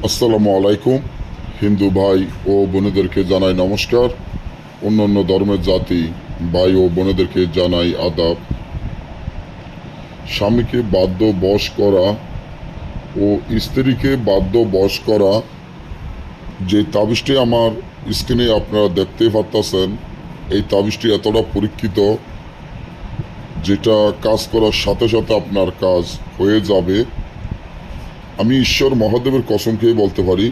আসসালামু আলাইকুম। হিন্দু ভাই ও বোনেদেরকে জানাই নমস্কার। অন্যান্য ধর্মের জাতি ভাই ও বোনেদেরকে জানাই আদাব। স্বামীকে বাধ্য বশ করা ও স্ত্রীকে বাধ্য বশ করা, যে তাবিজটি আমার স্ক্রিনে আপনারা দেখতে পাচ্ছেন, এই তাবিজটি এতটা পরীক্ষিত যেটা কাজ করার সাথে সাথে আপনার কাজ হয়ে যাবে। আমি ঈশ্বর মহাদেবের কসম খেয়ে বলতে পারি,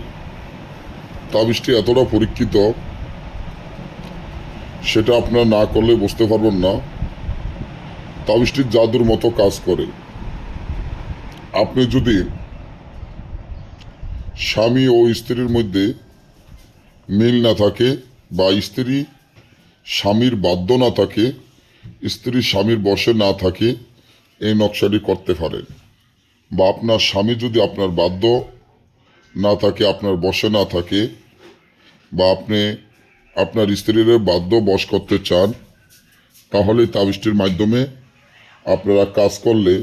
তাবিজটি এতটা পরীক্ষিত সেটা আপনারা না করলে বুঝতে পারবেন না। তাবিজটির জাদুর মতো কাজ করে। আপনি যদি স্বামী ও স্ত্রীর মধ্যে মিল না থাকে, বা স্ত্রী স্বামীর বাধ্য না থাকে, স্ত্রী স্বামীর বশে না থাকে, এই নকশাটি করতে পারেন। বা আপনার স্বামী যদি আপনার বাধ্য না থাকে, আপনার বশে না থাকে, বা আপনি আপনার স্ত্রীর বাধ্য বশ করতে চান, তাহলে তাবিজটির মাধ্যমে আপনারা কাজ করলে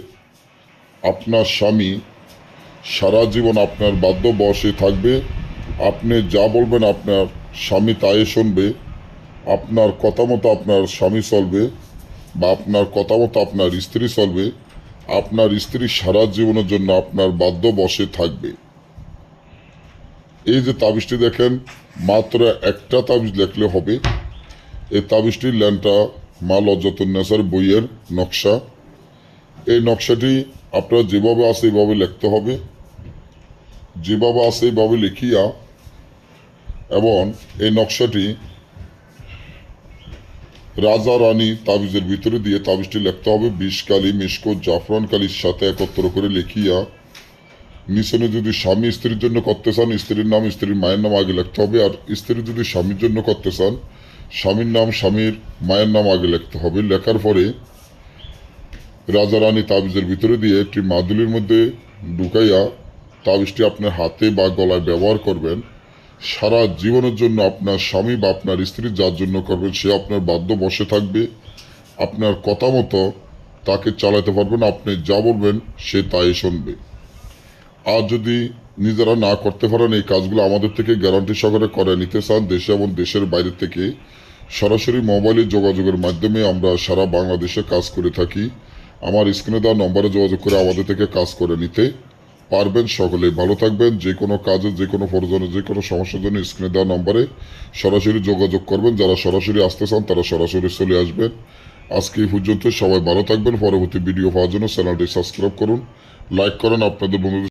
আপনার স্বামী সারা জীবন আপনার বাধ্য বশে থাকবে। আপনি যা বলবেন আপনার স্বামী তাই শুনবে। আপনার কথা মতো আপনার স্বামী চলবে, বা আপনার কথা মতো আপনার স্ত্রী চলবে। আপনার স্ত্রী সারা জীবনের জন্য আপনার বাধ্য বশে থাকবে। এই যে তাবিজটি দেখেন, মাত্র একটা তাবিজ লেখলে হবে। এই তাবিজটির ল্যান্ডটা মা লজ্জাতুন্নেসার বইয়ের নকশা। এই নকশাটি আপনার যেভাবে আছে এইভাবে লিখতে হবে, যেভাবে আছে এইভাবে লিখিয়া, এবং এই নকশাটি রাজা রানী তাবিজের ভিতরে দিয়ে তাবিজটি লিখতে হবে। বিষকালি মিশকো জাফরান কালির সাথে একত্র করে লিখিয়া, নিচনে যদি স্বামী স্ত্রীর জন্য করতে চান, স্ত্রীর নাম স্ত্রীর মায়ের নাম আগে লিখতে হবে। আর স্ত্রী যদি স্বামীর জন্য করতে চান, স্বামীর নাম স্বামীর মায়ের নাম আগে লিখতে হবে। লেখার পরে রাজা রানী তাবিজের ভিতরে দিয়ে একটি মাদুলির মধ্যে ঢুকাইয়া তাবিজটি আপনার হাতে বা গলায় ব্যবহার করবেন। সারা জীবনের জন্য আপনার স্বামী বা আপনার স্ত্রী যার জন্য করবেন সে আপনার বাধ্য বসে থাকবে। আপনার কথা মতো তাকে চালাতে পারবেন। আপনি যা বলবেন সে তাই শুনবে। আর যদি নিজেরা না করতে পারেন, এই কাজগুলো আমাদের থেকে গ্যারান্টি সহকারে করে নিতে চান, দেশে এবং দেশের বাইরে থেকে সরাসরি মোবাইলে যোগাযোগের মাধ্যমে আমরা সারা বাংলাদেশে কাজ করে থাকি। আমার স্ক্রিনে দেওয়া নম্বরে যোগাযোগ করে আমাদের থেকে কাজ করে নিতে পারবেন। সকলে ভালো থাকবেন। যে কোনো কাজে, যে কোনো প্রয়োজনে, যে কোনো সমস্যার জন্য স্ক্রিনে দেওয়া নম্বরে সরাসরি যোগাযোগ করবেন। যারা সরাসরি আসতে চান তারা সরাসরি চলে আসবেন। আজকে এই পর্যন্ত। সবাই ভালো থাকবেন। পরবর্তী ভিডিও পাওয়ার জন্য চ্যানেলটি সাবস্ক্রাইব করুন, লাইক করেন, আপনাদের বন্ধুদের